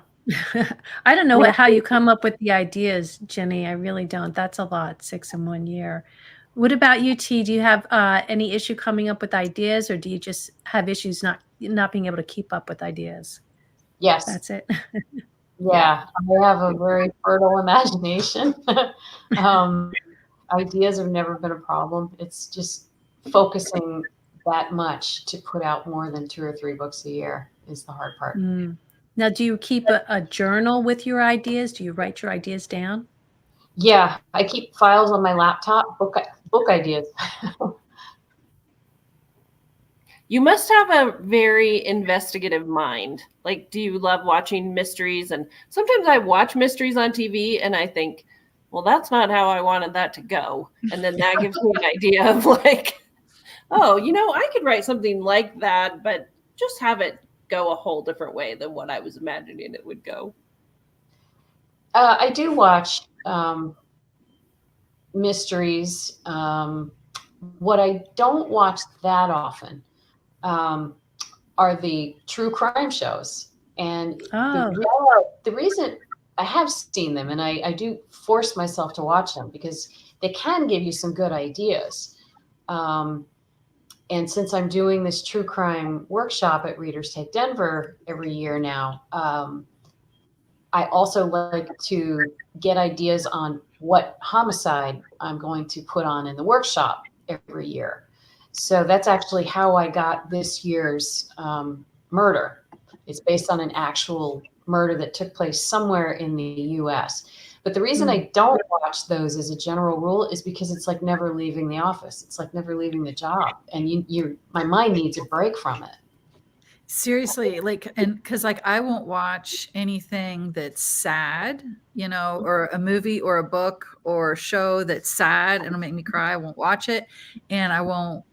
I don't know how you come up with the ideas, Jenny. I really don't. That's a lot, 6 in 1 year. What about you, T? Do you have any issue coming up with ideas, or do you just have issues not being able to keep up with ideas? Yes. That's it. Yeah, I have a very fertile imagination. Ideas have never been a problem. It's just focusing that much to put out more than 2 or 3 books a year is the hard part. Now, do you keep a journal with your ideas? Do you write your ideas down? Yeah, I keep files on my laptop, book ideas. You must have a very investigative mind. Like, do you love watching mysteries? And sometimes I watch mysteries on TV and I think, well, that's not how I wanted that to go. And then that gives me an idea of like, oh, I could write something like that, but just have it go a whole different way than what I was imagining it would go. I do watch mysteries. What I don't watch that often are the true crime shows. And the reason I have seen them, and I do force myself to watch them because they can give you some good ideas. And since I'm doing this true crime workshop at Readers Take Denver every year now, I also like to get ideas on what homicide I'm going to put on in the workshop every year. So that's actually how I got this year's murder. It's based on an actual murder that took place somewhere in the US. But the reason I don't watch those as a general rule is because it's like never leaving the office. It's like never leaving the job. And my mind needs a break from it. Seriously, and because I won't watch anything that's sad, or a movie or a book or a show that's sad and it'll make me cry. I won't watch it. And I won't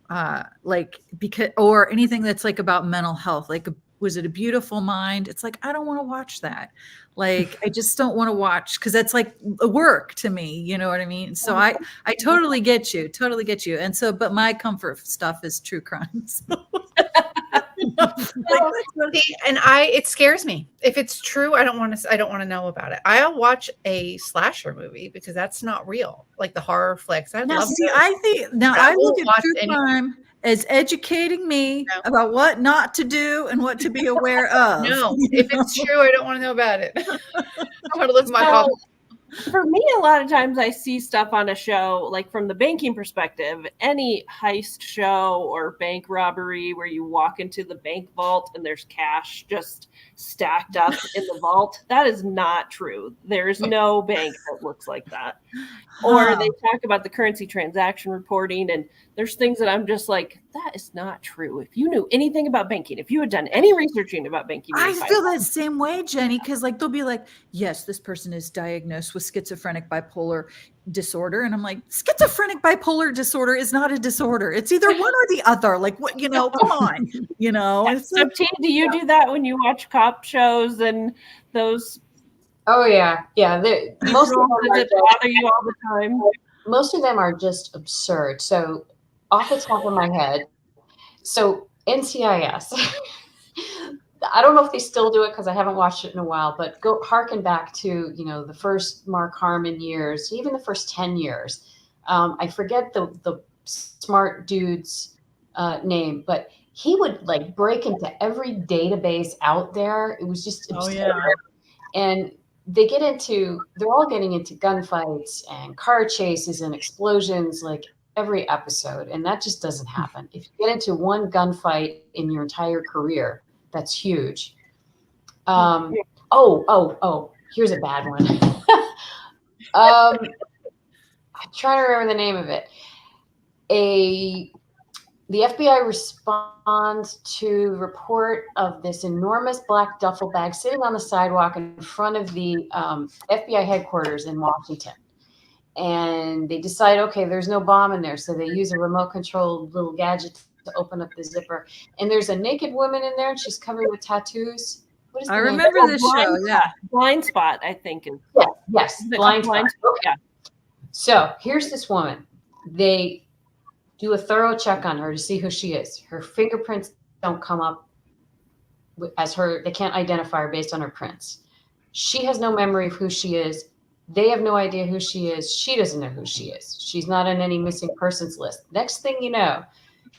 or anything that's like about mental health, like, was it A Beautiful Mind? It's like, I don't want to watch that. Like, I just don't want to watch because that's like a work to me. You know what I mean? So I totally get you. And so, but my comfort stuff is true crimes. It scares me. If it's true, I don't want to know about it. I'll watch a slasher movie because that's not real. Like the horror flicks. I look at true crime as educating me about what not to do and what to be aware of. No, if it's true, I don't want to know about it. I want to live my life. For me, a lot of times I see stuff on a show, like from the banking perspective, any heist show or bank robbery where you walk into the bank vault and there's cash just stacked up in the vault. That is not true. There is no bank that looks like that. Or they talk about the currency transaction reporting, and there's things that I'm just like, that is not true. If you knew anything about banking, if you had done any researching about banking, I feel that same way, Jenny, because they'll be like, yes, this person is diagnosed with schizophrenic bipolar disorder. And I'm like, schizophrenic bipolar disorder is not a disorder. It's either one or the other. Like, what, come on, So, T, do you do that when you watch cop shows and those? Oh yeah. Most of them are just absurd. So off the top of my head, so NCIS, I don't know if they still do it because I haven't watched it in a while, but go harken back to, the first Mark Harmon years, even the first 10 years. I forget the smart dude's name, but he would like break into every database out there. It was just absurd. Oh, yeah. And they're all getting into gunfights and car chases and explosions like every episode. And that just doesn't happen. If you get into one gunfight in your entire career, that's huge. Here's a bad one. I'm trying to remember the name of it. The FBI responds to report of this enormous black duffel bag sitting on the sidewalk in front of the FBI headquarters in Washington. And they decide, okay, there's no bomb in there. So they use a remote controlled little gadget to open up the zipper. And there's a naked woman in there and she's covered with tattoos. What is the name? Remember this show. Yeah. Blind Spot, I think. Yes. Blind Spot. Okay. Yeah. So here's this woman. They do a thorough check on her to see who she is. Her fingerprints don't come up as her. They can't identify her based on her prints. She has no memory of who she is. They have no idea who she is. She doesn't know who she is. She's not on any missing persons list. Next thing you know,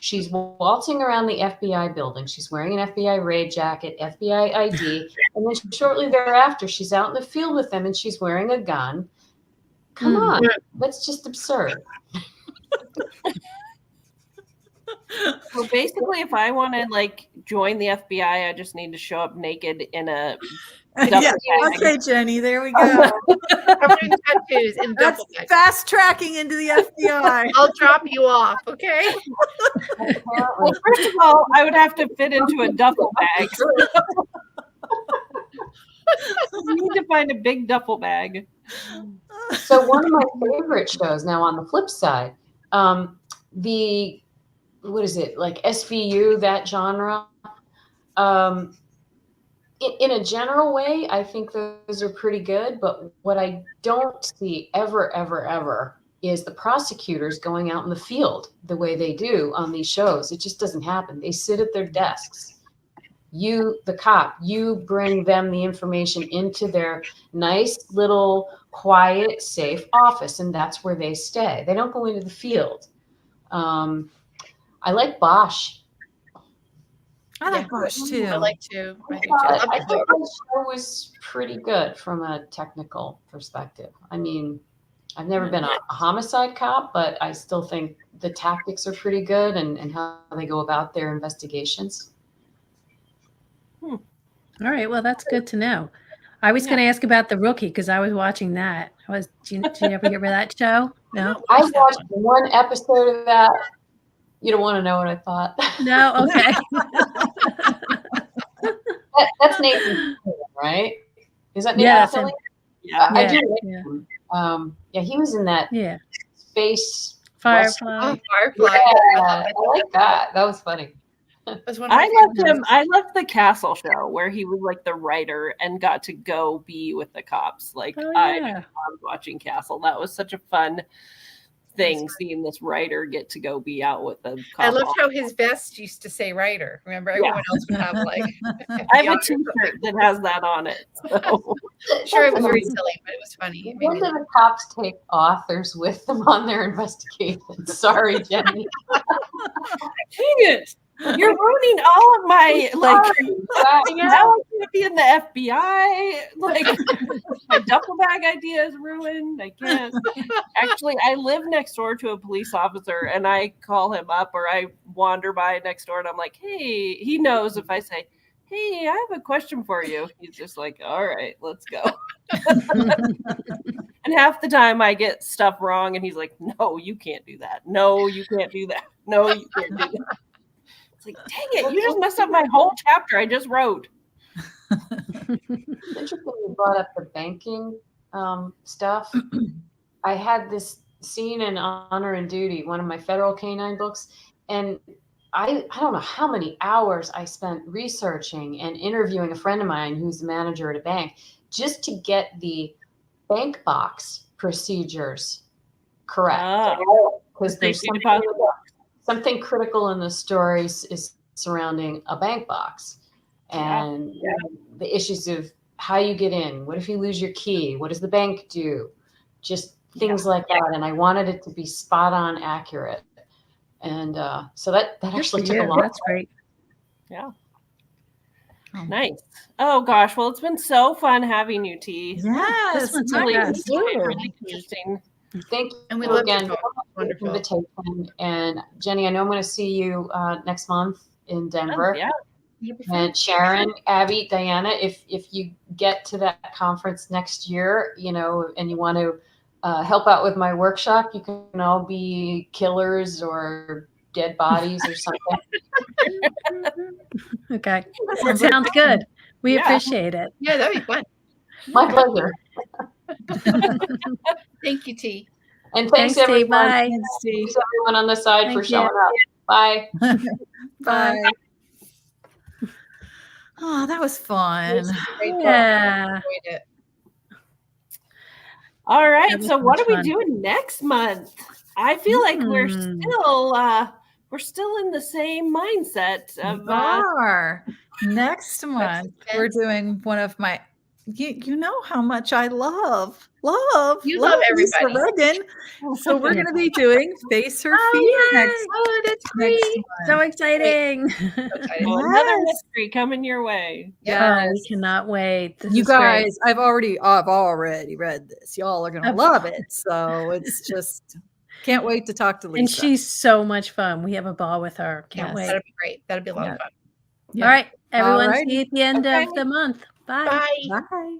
she's waltzing around the FBI building. She's wearing an FBI raid jacket, FBI ID. And then shortly thereafter, she's out in the field with them and she's wearing a gun. Come on. That's just absurd. So basically, if I want to like join the FBI, I just need to show up naked in a duffel Yeah. bag. Okay, Jenny, there we go. Covered in tattoos in That's duffel bags. fast tracking into the FBI. I'll drop you off, okay? Well, first of all, I would have to fit into a duffel bag. You need to find a big duffel bag. So one of my favorite shows now on the flip side, what is it, like SVU, that genre? In a general way, I think those are pretty good. But what I don't see ever is the prosecutors going out in the field the way they do on these shows. It just doesn't happen. They sit at their desks. You, the cop, you bring them the information into their nice little quiet, safe office, and that's where they stay. They don't go into the field. I like Bosch. I like Bosch too. I like to. I do too. I think the show was pretty good from a technical perspective. I mean, I've never been a homicide cop, but I still think the tactics are pretty good and how they go about their investigations. All right. Well, that's good to know. I was going to ask about The Rookie because I was watching that. Did you ever get rid of that show? No? I watched one episode of that. You don't want to know what I thought. No? Okay. That's Nathan Fillion, right? Is that Nathan Yeah, that's him. Fillion? Yeah. I do Yeah, like yeah. him. Yeah, he was in that Yeah. space. Firefly. Oh, Firefly. Yeah, I like that. That was funny. That was one of I my loved favorites. him. I loved the Castle show where he was like the writer and got to go be with the cops. Like Oh, I yeah. loved watching Castle. That was such a fun thing, seeing this writer get to go be out with the cop. I loved how his vest used to say writer. Remember, everyone else would have like. I have a T-shirt that has that on it. So. Sure, it was very silly, but it was funny. It made When me do the cops take authors with them on their investigations? Sorry, Jenny. Dang it! You're ruining all of my like. Now I can't be in the FBI. Like my duffel bag idea is ruined. I can't. Actually, I live next door to a police officer, and I call him up, or I wander by next door, and I'm like, "Hey," he knows if I say, "Hey, I have a question for you." He's just like, "All right, let's go." And half the time I get stuff wrong, and he's like, "No, you can't do that. No, you can't do that. No, you can't do that." It's like, dang it, you just messed up my whole chapter I just wrote. Interesting you brought up the banking stuff. I had this scene in Honor and Duty, one of my federal canine books, and I don't know how many hours I spent researching and interviewing a friend of mine who's the manager at a bank just to get the bank box procedures correct. Because there's something critical in the stories is surrounding a bank box and the issues of how you get in. What if you lose your key? What does the bank do? Just things like that. And I wanted it to be spot on accurate. And so that actually took a long That's great. Yeah. Nice. Oh gosh. Well, it's been so fun having you, T. Yes, This one's Really, yes. really interesting. Thank you And we love again to talk. for the Wonderful. invitation. And Jenny, I know I'm going to see you next month in Denver. Yeah. And Sharon, Abbie, Diana, if you get to that conference next year, and you want to help out with my workshop, you can all be killers or dead bodies or something. Okay. That sounds good. We Yeah. appreciate it. Yeah, that'd be fun. My pleasure. Thank you, T. And thanks Steve. everyone. Bye. Thanks everyone on the side for Thank you. showing up. Bye. Bye. Oh, that was fun. Great book. Yeah. Enjoyed it. All right. That was So what so are we fun. doing next month? I feel like we're still in the same mindset of Next month we're doing one of my you know how much I love You love Lisa everybody. Reagan. So we're going to be doing Face Her Fear yay. next Oh, that's next great. So month. exciting. So excited. well, another Yes. mystery coming your way. Yeah. Oh, we cannot wait. This You is great. guys, I've already read this. Y'all are going to love it. So it's just Can't wait to talk to Lisa. And she's so much fun. We have a ball with her. Can't Yes. wait. That'd be great. That'd be a lot of fun. Yeah. All right, everyone. Alrighty. See you at the end Okay. of the month. Bye. Bye. Bye.